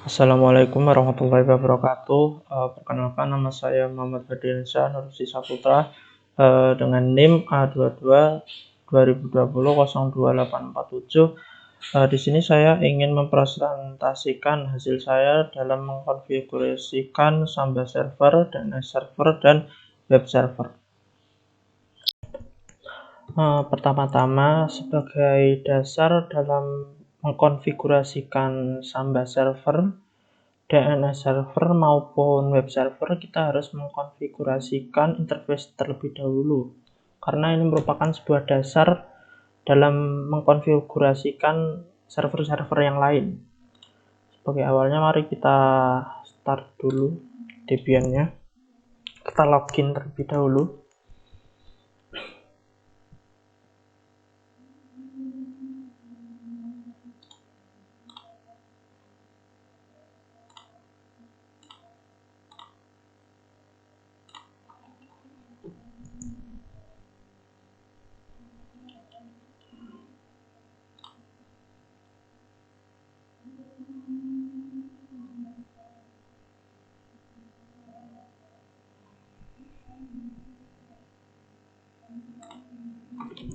Assalamualaikum warahmatullahi wabarakatuh. Perkenalkan, nama saya Muhammad Hadiansyah Nursi Saputra dengan NIM A22 2020 di sini saya ingin mempresentasikan hasil saya dalam mengkonfigurasikan Samba server, DNS server, dan web server. Pertama-tama, sebagai dasar dalam mengkonfigurasikan Samba server, DNS server maupun web server, kita harus mengkonfigurasikan interface terlebih dahulu, karena ini merupakan sebuah dasar dalam mengkonfigurasikan server-server yang lain. Sebagai awalnya, mari kita start dulu Debian-nya. Kita login terlebih dahulu.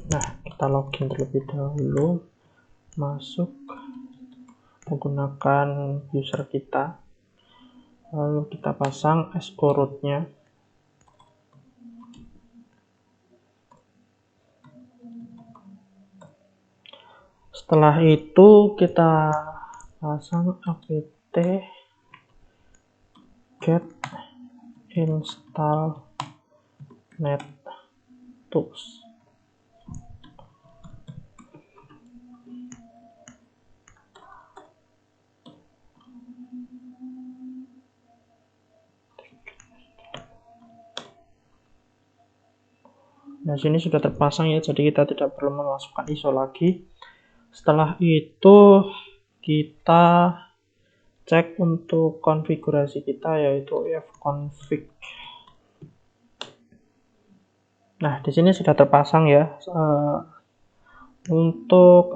Nah, kita login terlebih dahulu, masuk menggunakan user kita, lalu kita pasang SO root-nya. Setelah itu kita pasang apt get install nettools. Nah, sini sudah terpasang ya, jadi kita tidak perlu memasukkan ISO lagi. Setelah itu kita cek untuk konfigurasi kita, yaitu fconfig. Nah, di sini sudah terpasang ya. Untuk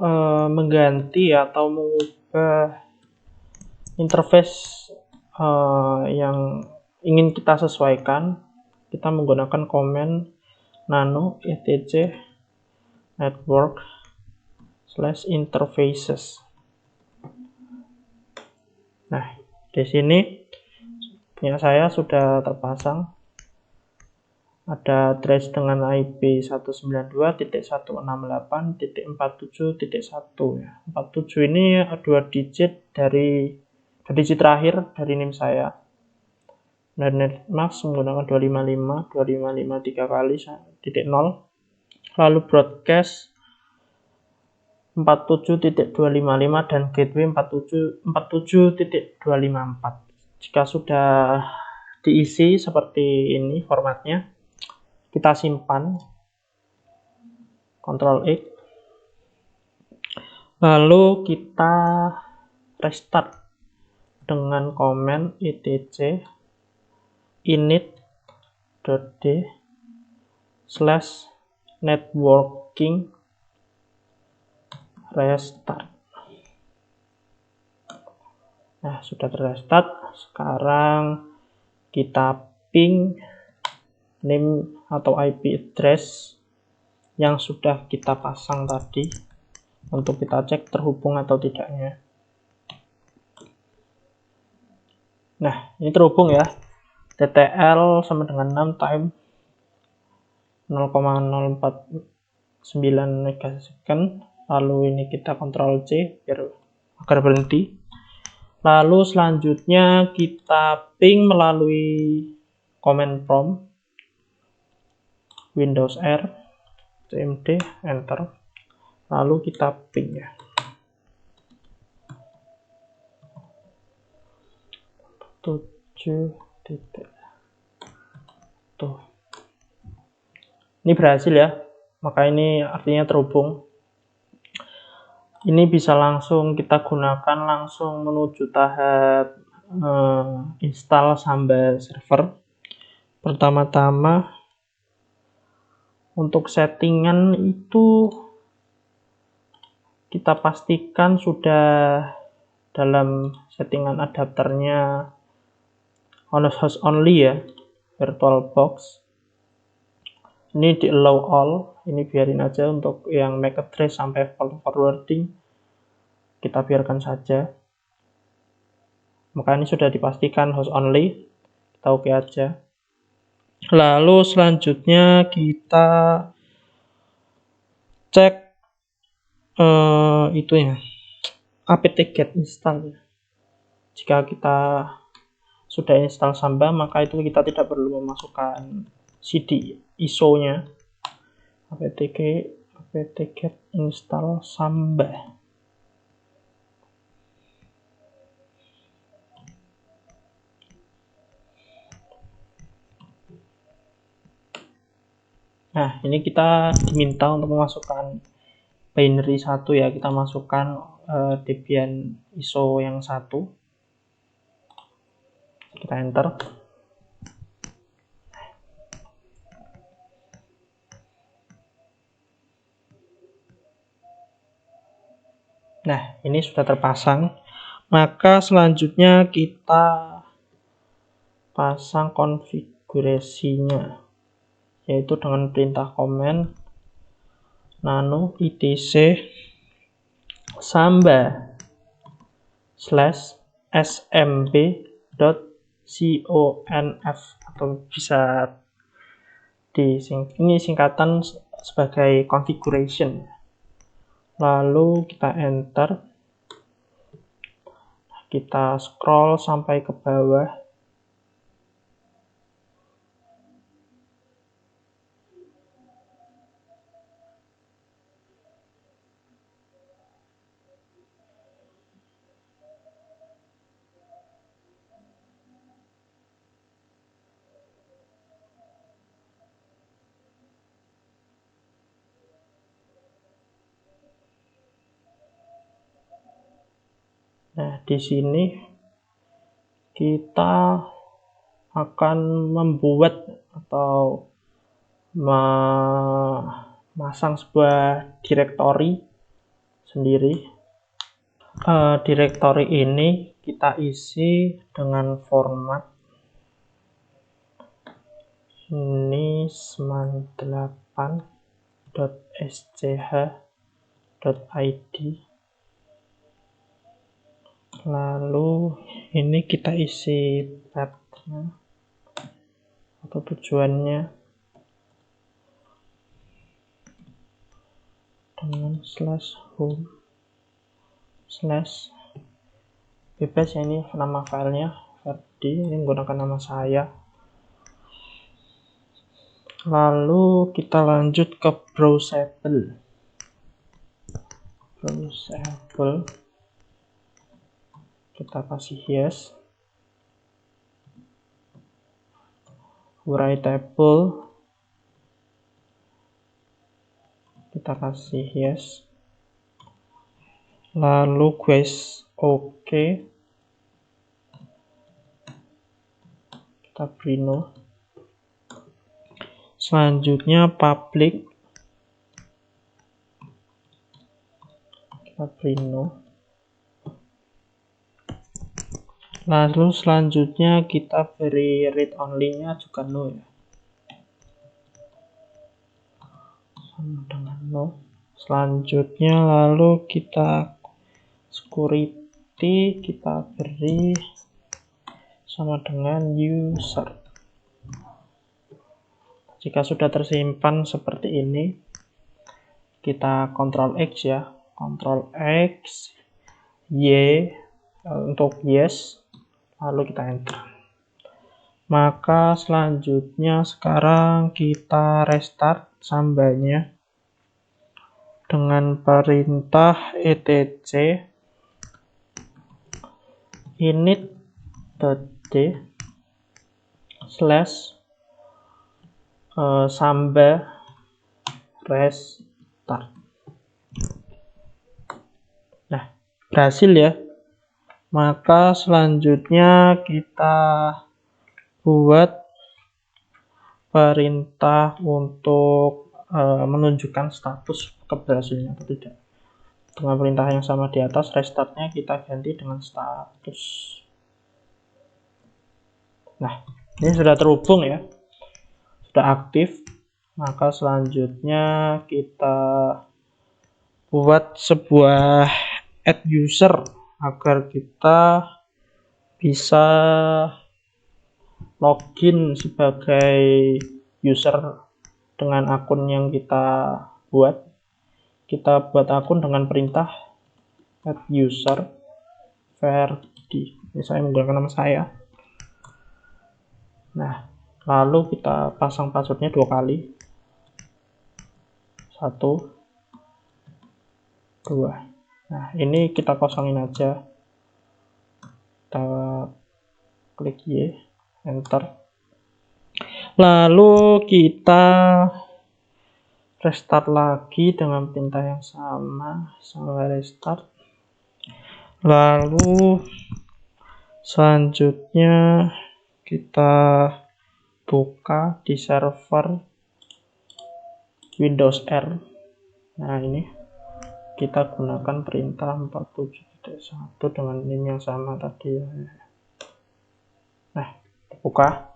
mengganti atau mengubah interface yang ingin kita sesuaikan, kita menggunakan command nano etc network /interfaces. Nah, di sini punya saya sudah terpasang. Ada address dengan IP 192.168.47.1 ya. 47 ini 2 digit dari digit terakhir dari NIM saya. Dan netmask menggunakan 255 3 kali .0. Lalu broadcast 47.255 dan gateway 47.254. Jika sudah diisi seperti ini formatnya, kita simpan, Ctrl X, lalu kita restart dengan command etc init.d/networking restart. Nah, sudah terrestart. Sekarang kita ping NIM atau IP address yang sudah kita pasang tadi untuk kita cek terhubung atau tidaknya. Nah, ini terhubung ya. TTL sama dengan 6 time 0,049 megasecond. Lalu ini kita Ctrl C agar berhenti. Lalu selanjutnya kita ping melalui command prompt Windows R cmd enter, lalu kita ping ya. Tuh, ini berhasil ya, maka ini artinya terhubung. Ini bisa langsung kita gunakan langsung menuju tahap install Samba server. Pertama-tama untuk settingan itu kita pastikan sudah dalam settingan adapternya host only ya, VirtualBox. Ini di allow all, ini biarin aja. Untuk yang make a trace sampai forwarding kita biarkan saja. Maka ini sudah dipastikan host only, kita oke aja. Lalu selanjutnya kita cek itu ya, apt-get install. Jika kita sudah install Samba, maka itu kita tidak perlu memasukkan CD ISO-nya. apt-get install Samba. Nah, ini kita diminta untuk memasukkan binary 1 ya. Kita masukkan Debian ISO yang 1. Kita enter. Nah, ini sudah terpasang. Maka selanjutnya kita pasang konfigurasinya, yaitu dengan perintah command nano etc samba /smb.conf, atau bisa ini singkatan sebagai configuration. Lalu kita enter, kita scroll sampai ke bawah. Nah, di sini kita akan membuat atau memasang sebuah directory sendiri. Directory ini kita isi dengan format ini sman8.sch.id. Lalu ini kita isi path-nya atau tujuannya dengan /home/ bebas ya, ini nama filenya Ferdi, ini menggunakan nama saya. Lalu kita lanjut ke browsable. Kita kasih yes. Writable kita kasih yes. Lalu quest oke. Kita beri no. Selanjutnya public kita beri no. Lalu selanjutnya kita beri read only-nya juga no ya. Sama dengan no. Selanjutnya lalu kita security kita beri sama dengan user. Jika sudah tersimpan seperti ini, kita Ctrl X ya. Ctrl X Y untuk yes. Lalu kita enter. Maka selanjutnya sekarang kita restart Sambanya dengan perintah etc init.d / samba restart. Nah, berhasil ya. Maka selanjutnya kita buat perintah untuk menunjukkan status keberhasilan atau tidak. dengan perintah yang sama di atas. Restartnya kita ganti dengan status. Nah, ini sudah terhubung ya, sudah aktif. Maka selanjutnya kita buat sebuah add user agar kita bisa login sebagai user dengan akun yang kita buat. Kita buat akun dengan perintah add user Ferdi. Ini saya menggunakan nama saya. Nah, lalu kita pasang passwordnya 2 kali. 1, 2. Nah, ini kita kosongin aja. Kita klik Y, enter. Lalu kita restart lagi dengan perintah yang sama restart. Lalu selanjutnya kita buka di server Windows R. Nah, ini kita gunakan perintah 47.1 dengan NIM yang sama tadi. Nah, buka.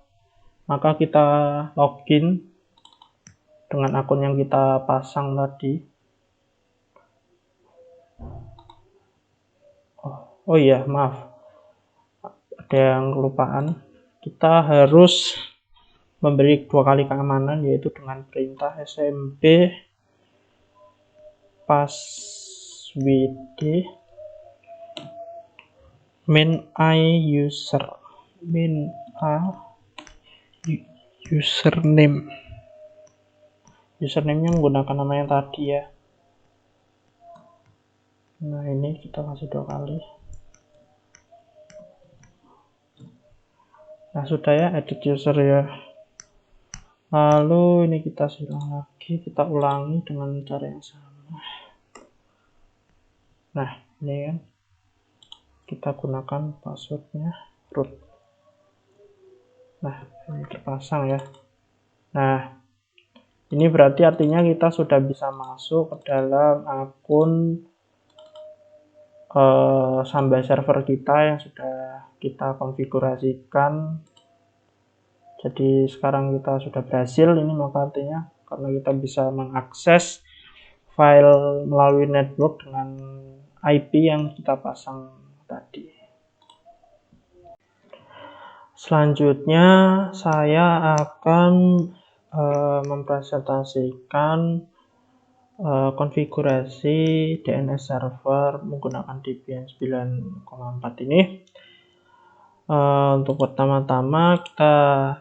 Maka kita login dengan akun yang kita pasang tadi. Oh iya, maaf, ada yang kelupaan. Kita harus memberi 2 kali keamanan, yaitu dengan perintah smb passwd min I user min a username. Username-nya menggunakan nama yang tadi ya. Nah, ini kita kasih 2 kali. Nah, sudah ya, edit user ya. Lalu ini kita silang lagi, kita ulangi dengan cara yang sama. Nah, ini kan kita gunakan passwordnya root. Nah, ini terpasang ya. Nah, ini berarti artinya kita sudah bisa masuk ke dalam akun Samba server kita yang sudah kita konfigurasikan. Jadi sekarang kita sudah berhasil ini, maka artinya karena kita bisa mengakses file melalui network dengan IP yang kita pasang tadi. Selanjutnya saya akan mempresentasikan konfigurasi DNS server menggunakan Debian 9,4 ini. Untuk pertama-tama kita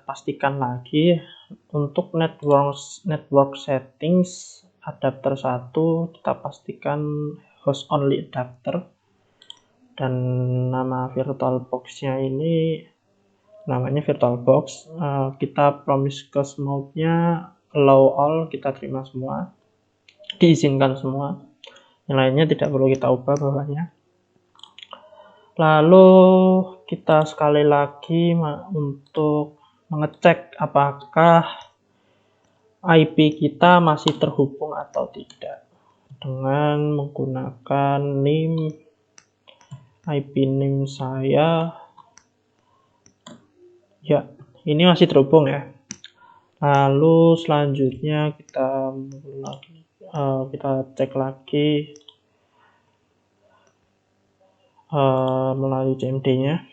pastikan lagi untuk network settings adapter 1 kita pastikan host only adapter, dan nama VirtualBox-nya ini namanya VirtualBox. Kita promiscuous mode-nya allow all, kita terima semua, diizinkan semua. Yang lainnya tidak perlu kita ubah bawahnya. Lalu kita sekali lagi untuk mengecek apakah IP kita masih terhubung atau tidak dengan menggunakan NIM. IP NIM saya ya, ini masih terhubung ya. Lalu selanjutnya kita cek lagi melalui CMD-nya.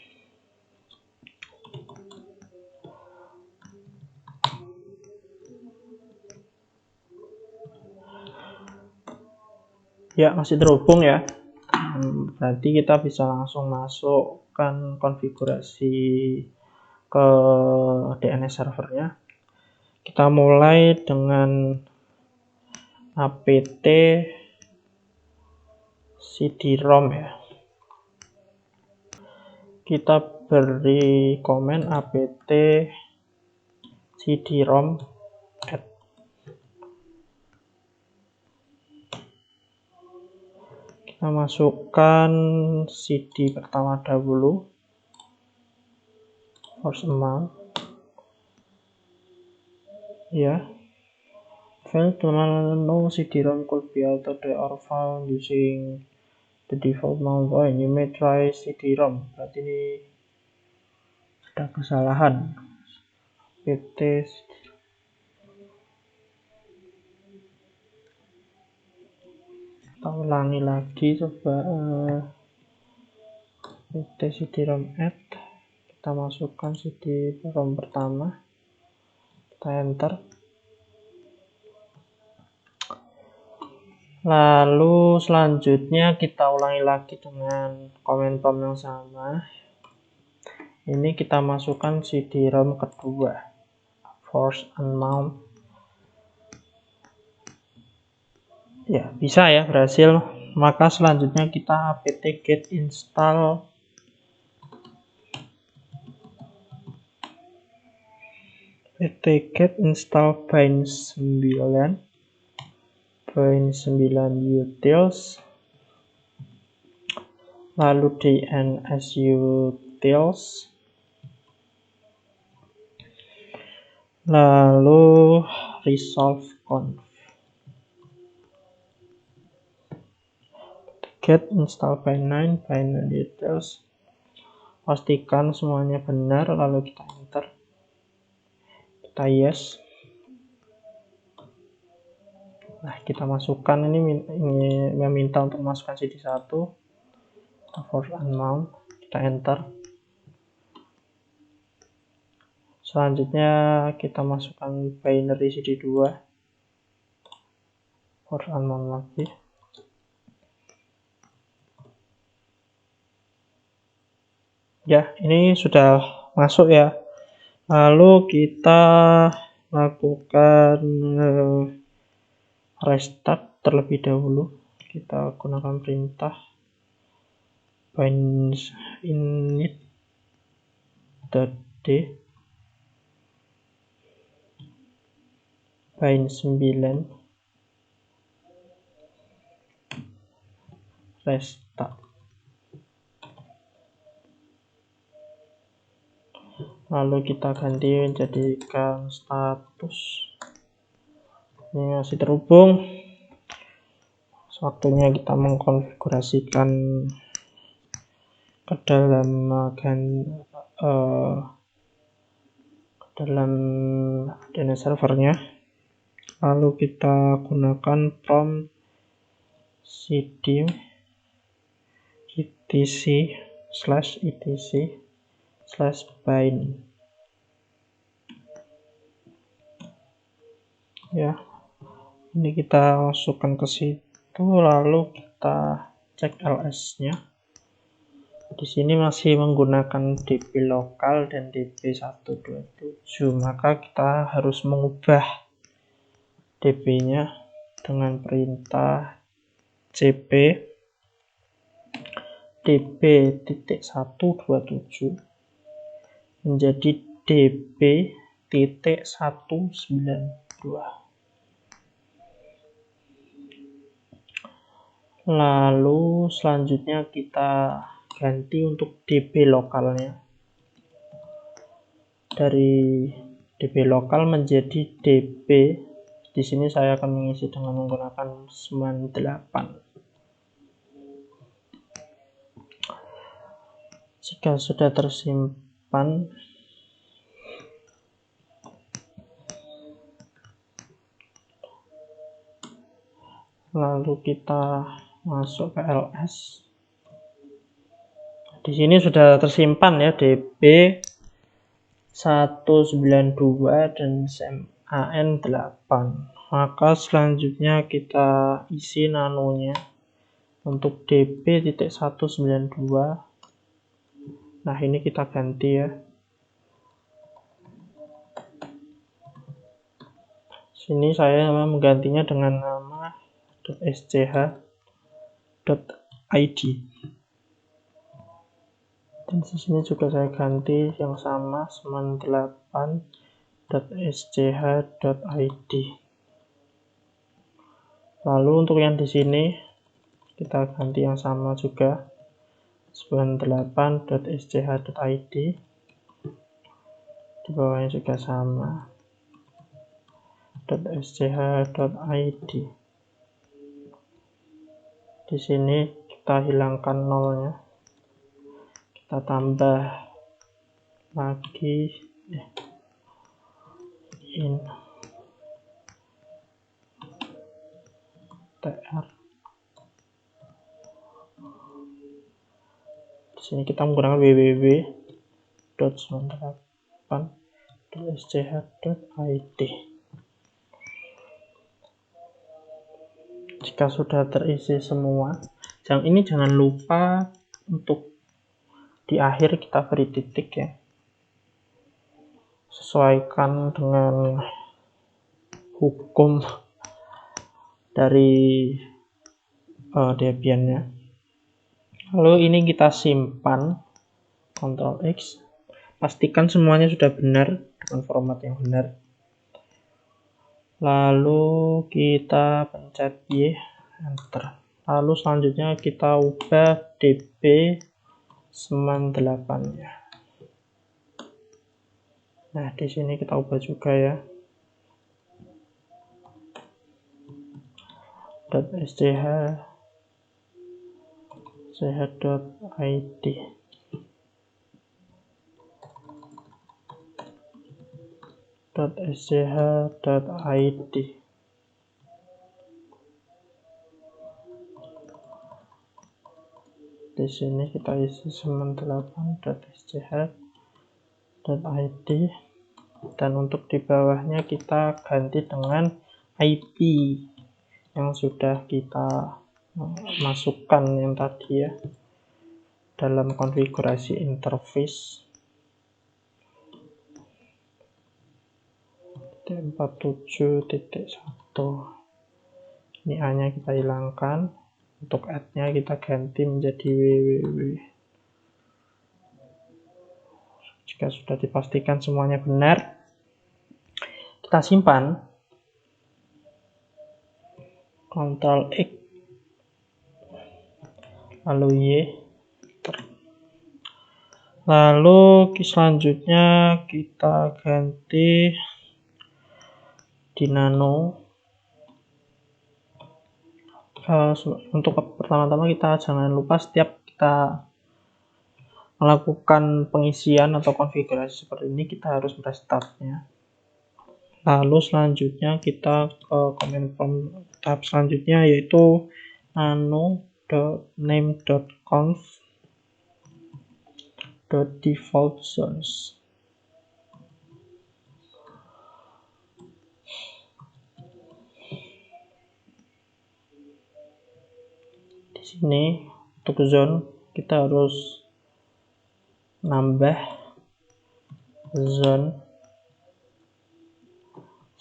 Ya, masih terhubung ya. Berarti kita bisa langsung masukkan konfigurasi ke DNS servernya. Kita mulai dengan apt cd-rom ya. Kita beri komen apt cd-rom add. Kita masukkan cd pertama dahulu, force amount ya, failed to no CD-ROM could be altered or found using the default mount point. You may try CD-ROM. Berarti ini ada kesalahan. PT kita ulangi lagi, coba PT CD-ROM add, kita masukkan CD-ROM pertama, kita enter. Lalu selanjutnya kita ulangi lagi dengan command prompt yang sama. Ini kita masukkan CD-ROM kedua, force unmount. Ya, bisa ya, berhasil. Maka selanjutnya kita apt get install bind 9 utils, lalu dns utils, lalu resolve conf. Get install bind 9 utils, pastikan semuanya benar, lalu kita enter, kita yes. Nah, kita masukkan ini meminta untuk masukkan CD1, force unmount, kita enter. Selanjutnya kita masukkan binary CD2, force unmount lagi. Ya, ini sudah masuk ya. Lalu kita lakukan restart terlebih dahulu. Kita gunakan perintah bind init.d bind 9 restart. Lalu kita ganti menjadikan status. Ini masih terhubung. Waktunya kita mengkonfigurasikan ke dalam DNS servernya. Lalu kita gunakan prompt cd etc/bind. Ya, ini kita masukkan ke situ, lalu kita cek ls-nya. Di sini masih menggunakan db lokal dan db127, maka kita harus mengubah db-nya dengan perintah cp db.127 menjadi db.192. Lalu selanjutnya kita ganti untuk db lokalnya. Dari db lokal menjadi db. Di sini saya akan mengisi dengan menggunakan 98. Jika sudah tersimpan, lalu kita masuk ke ls. Di sini sudah tersimpan ya db 192 dan SMAN 8. Maka selanjutnya kita isi nanonya untuk db.192. Nah, ini kita ganti ya. Sini saya menggantinya dengan nama .sch.id. Dan di sini juga saya ganti yang sama 98.sch.id. Lalu untuk yang di sini kita ganti yang sama juga 98.sch.id. Di bawahnya juga sama. .sch.id. Di sini kita hilangkan nolnya, kita tambah lagi in tr. Di sini kita menggunakan www.98.sch.id. Jika sudah terisi semua, jangan lupa untuk di akhir kita beri titik ya. Sesuaikan dengan hukum dari Debian-nya. Lalu ini kita simpan, Ctrl X, pastikan semuanya sudah benar dengan format yang benar. Lalu kita pencet Y, enter. Lalu selanjutnya kita ubah db 98-nya. Nah, di sini kita ubah juga ya. .sch.id. .sch.id. Di sini kita isi 98.sch.id, dan untuk di bawahnya kita ganti dengan IP yang sudah kita masukkan yang tadi ya dalam konfigurasi interface. 47.1. Ini A-nya kita hilangkan, untuk add-nya kita ganti menjadi www. Jika sudah dipastikan semuanya benar, kita simpan, Ctrl X, lalu Y, lalu selanjutnya kita ganti di nano. Untuk pertama-tama kita jangan lupa setiap kita melakukan pengisian atau konfigurasi seperti ini kita harus restart-nya. Lalu selanjutnya kita ke command prompt tahap selanjutnya, yaitu nano.name.conf.default zones. Di sini untuk zone kita harus nambah zone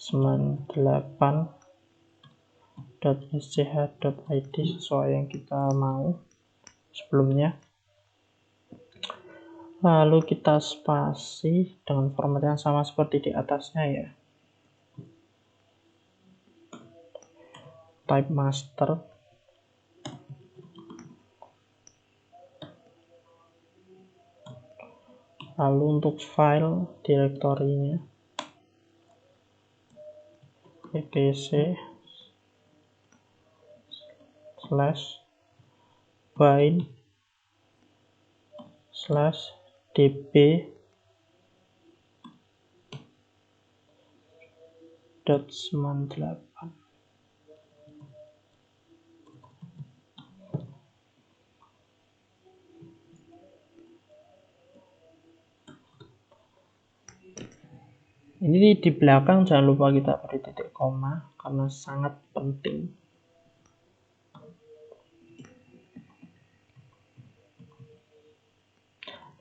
98.sch.id sesuai yang kita mau sebelumnya. Lalu kita spasi dengan format yang sama seperti di atasnya ya. Type master. Lalu untuk file direktorinya etc /bind/db.98. Ini di belakang jangan lupa kita beri titik koma karena sangat penting.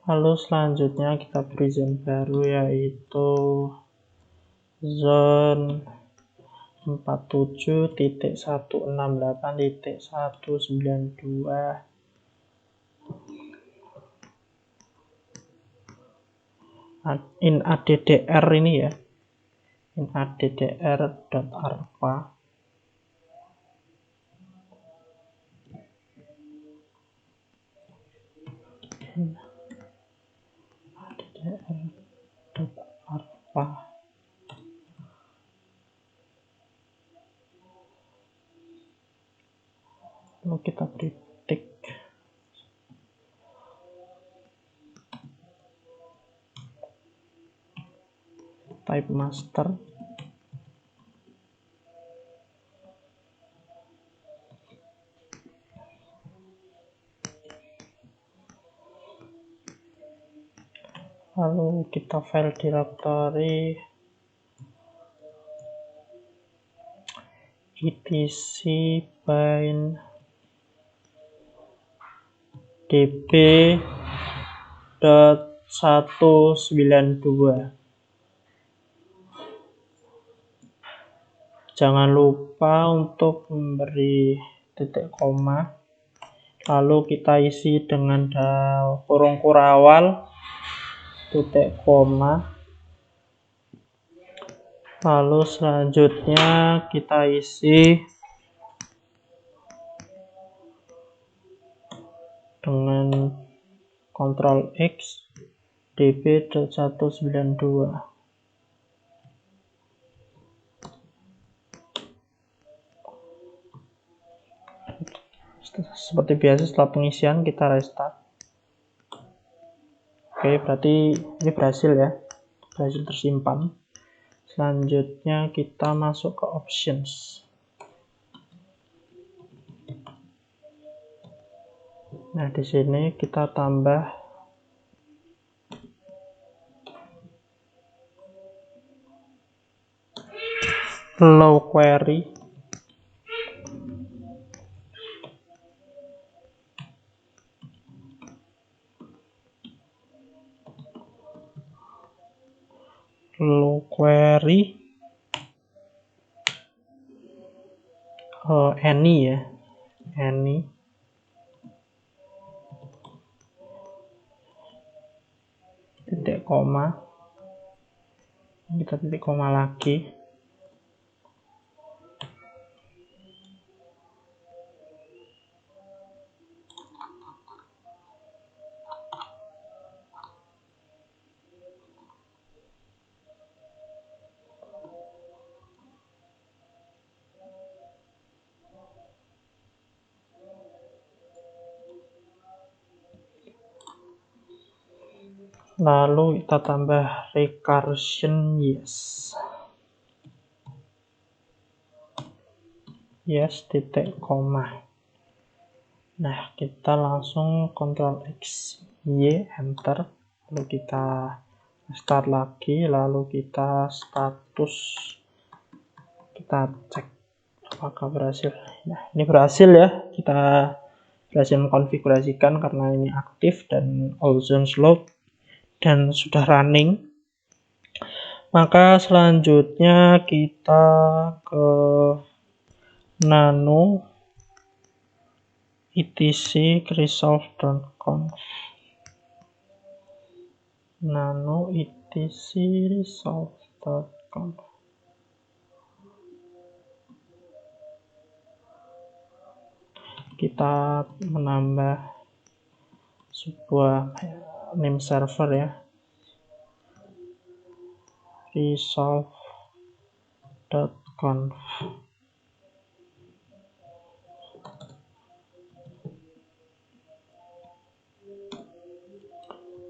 Lalu selanjutnya kita beri zone baru, yaitu zone 47.168.192 in addr ini ya, in addr.arpa. addr.arpa. kita beri tick. Type master. Lalu kita file directory etc bind db.192. Jangan lupa untuk memberi titik koma, lalu kita isi dengan kurung kurawal, titik koma, lalu selanjutnya kita isi dengan Ctrl X db.192. Seperti biasa setelah pengisian kita restart. Oke, berarti ini berhasil ya, berhasil tersimpan. Selanjutnya kita masuk ke options. Nah, di sini kita tambah low query. Any ya, any titik koma, kita titik koma lagi, lalu kita tambah recursion yes titik koma. Nah, kita langsung Ctrl X Y enter, lalu kita start lagi, lalu kita status, kita cek apakah berhasil. Nah, ini berhasil ya, kita berhasil mengkonfigurasikan karena ini aktif dan all zones load dan sudah running. Maka selanjutnya kita ke nano etc resolve.conf, nano etc resolve.conf. Kita menambah sebuah name server ya, resolve.conf.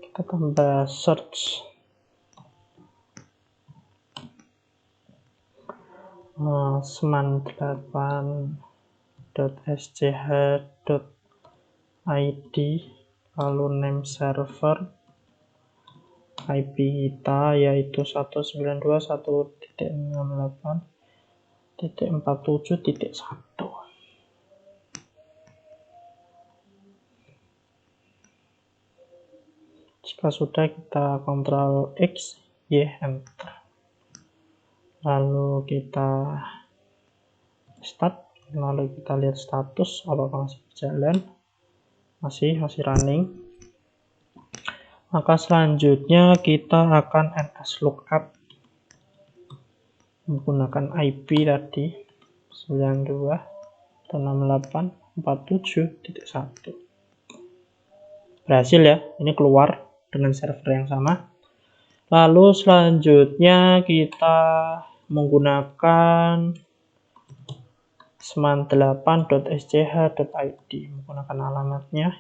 Kita tambah search sman8.sch.id, lalu name server, IP kita yaitu 192.168.47.1. Jika sudah, kita Ctrl X Y enter, lalu kita start, lalu kita lihat status apakah masih berjalan, masih running. Maka selanjutnya kita akan ns lookup menggunakan IP tadi 92.168.47.1. Berhasil ya, ini keluar dengan server yang sama. Lalu selanjutnya kita menggunakan sman8.schid menggunakan alamatnya.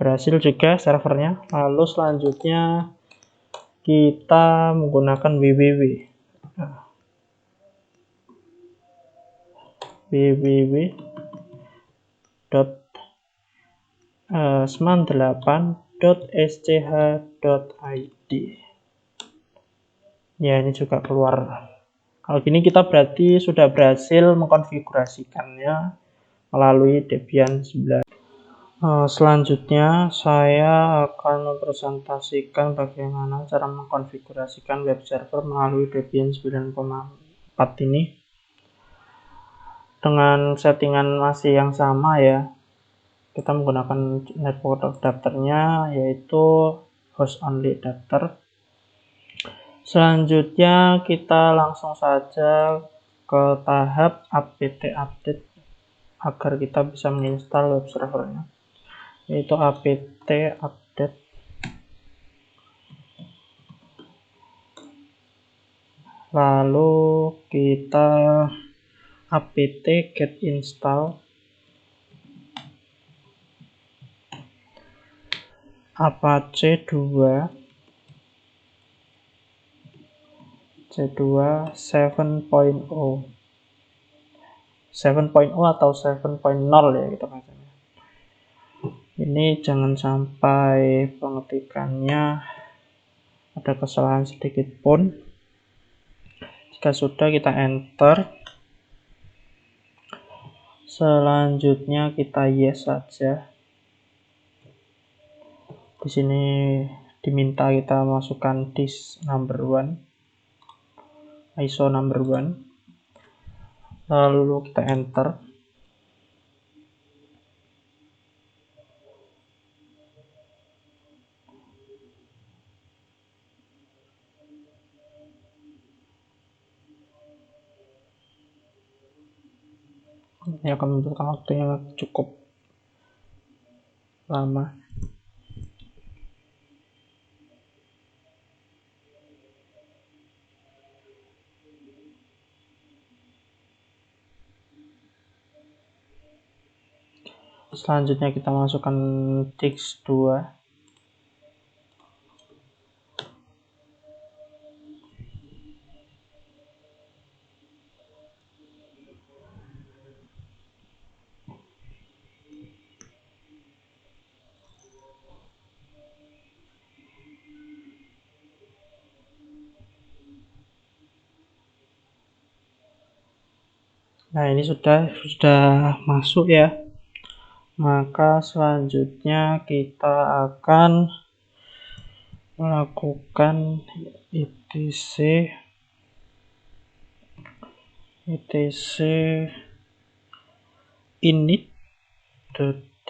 Berhasil juga servernya. Lalu selanjutnya kita menggunakan www.sman8.schid. Ya, ini juga keluar. Kalau gini kita berarti sudah berhasil mengkonfigurasikannya melalui Debian 9. Selanjutnya saya akan mempresentasikan bagaimana cara mengkonfigurasikan web server melalui Debian 9,4 ini dengan settingan masih yang sama ya. Kita menggunakan network adapternya yaitu host only adapter. Selanjutnya kita langsung saja ke tahap apt update agar kita bisa menginstal web servernya, yaitu apt update. Lalu kita apt get install, apache 2 C2 7.0 atau 7.0 ya kita bacanya. Ini jangan sampai pengetikannya ada kesalahan sedikit pun. Jika sudah, kita enter. Selanjutnya kita yes saja. Di sini diminta kita masukkan disk number 1, ISO number 1. Lalu kita enter. Ini akan membutuhkan waktu yang cukup lama. Selanjutnya kita masukkan disk 2. Nah, ini sudah masuk ya. Maka selanjutnya kita akan melakukan etc init.d,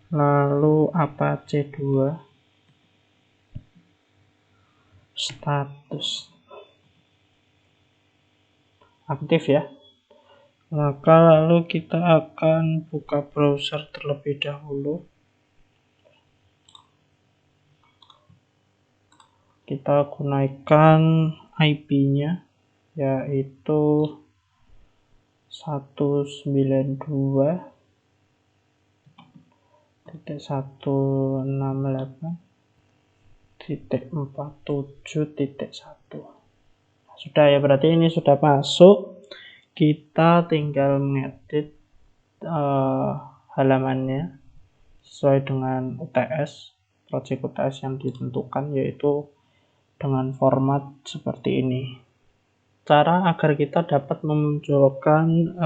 lalu apache 2 status aktif ya. Maka lalu kita akan buka browser terlebih dahulu. Kita gunakan IP-nya yaitu 192.168.47.1. Sudah ya, berarti ini sudah masuk. Kita tinggal mengedit halamannya sesuai dengan UTS, project UTS yang ditentukan, yaitu dengan format seperti ini. Cara agar kita dapat memunculkan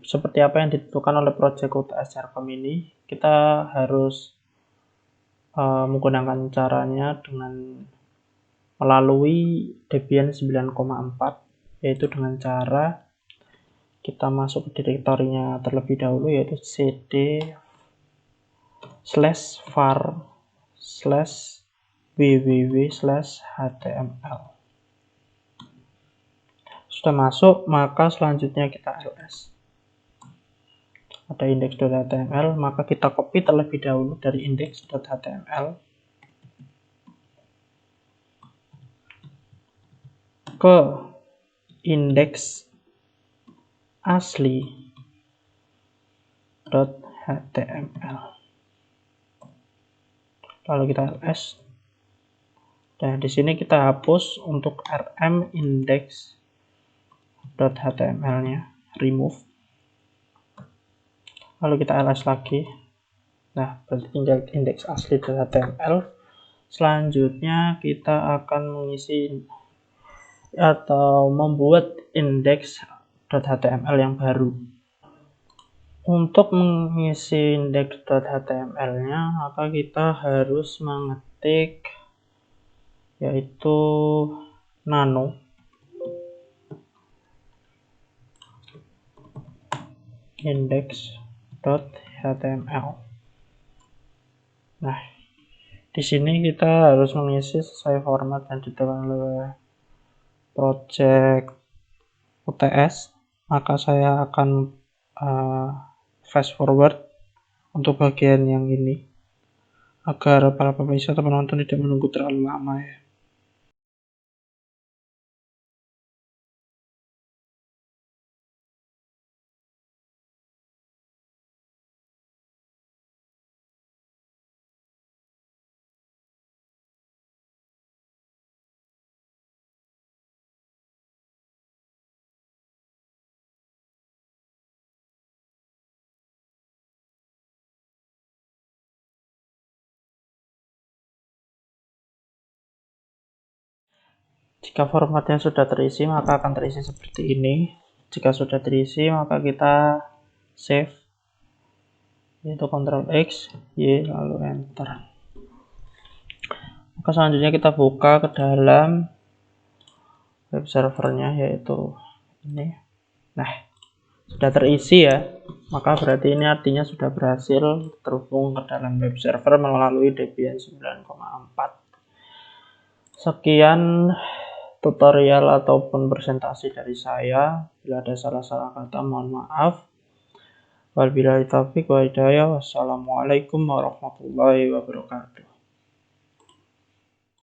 seperti apa yang ditentukan oleh project UTS Sercom ini, kita harus menggunakan caranya dengan melalui Debian 9,4, yaitu dengan cara kita masuk ke direktorinya terlebih dahulu, yaitu cd/www/html. Sudah masuk, maka selanjutnya kita ls. Ada index.html, maka kita copy terlebih dahulu dari index.html. ke indeks asli.html. Lalu kita ls. Nah, di sini kita hapus untuk rm index.html-nya, remove. Lalu kita ls lagi. Nah, berarti tinggal indeks asli.html. Selanjutnya kita akan mengisi atau membuat indeks.html yang baru. Untuk mengisi indeks.html-nya, maka kita harus mengetik yaitu nano index.html. Nah, di sini kita harus mengisi sesuai format yang ditentukan oleh project UTS. Maka saya akan fast forward untuk bagian yang ini agar para pemirsa atau penonton tidak menunggu terlalu lama ya. Jika formatnya sudah terisi, maka akan terisi seperti ini. Jika sudah terisi, maka kita save, yaitu Ctrl X, Y, lalu Enter. Maka selanjutnya kita buka ke dalam web servernya, yaitu ini. Nah, sudah terisi ya. Maka berarti ini artinya sudah berhasil terhubung ke dalam web server melalui Debian 9,4. Sekian tutorial ataupun presentasi dari saya. Bila ada salah-salah kata, mohon maaf. Wabillahi taufiq wa hidayah. Wassalamualaikum warahmatullahi wabarakatuh.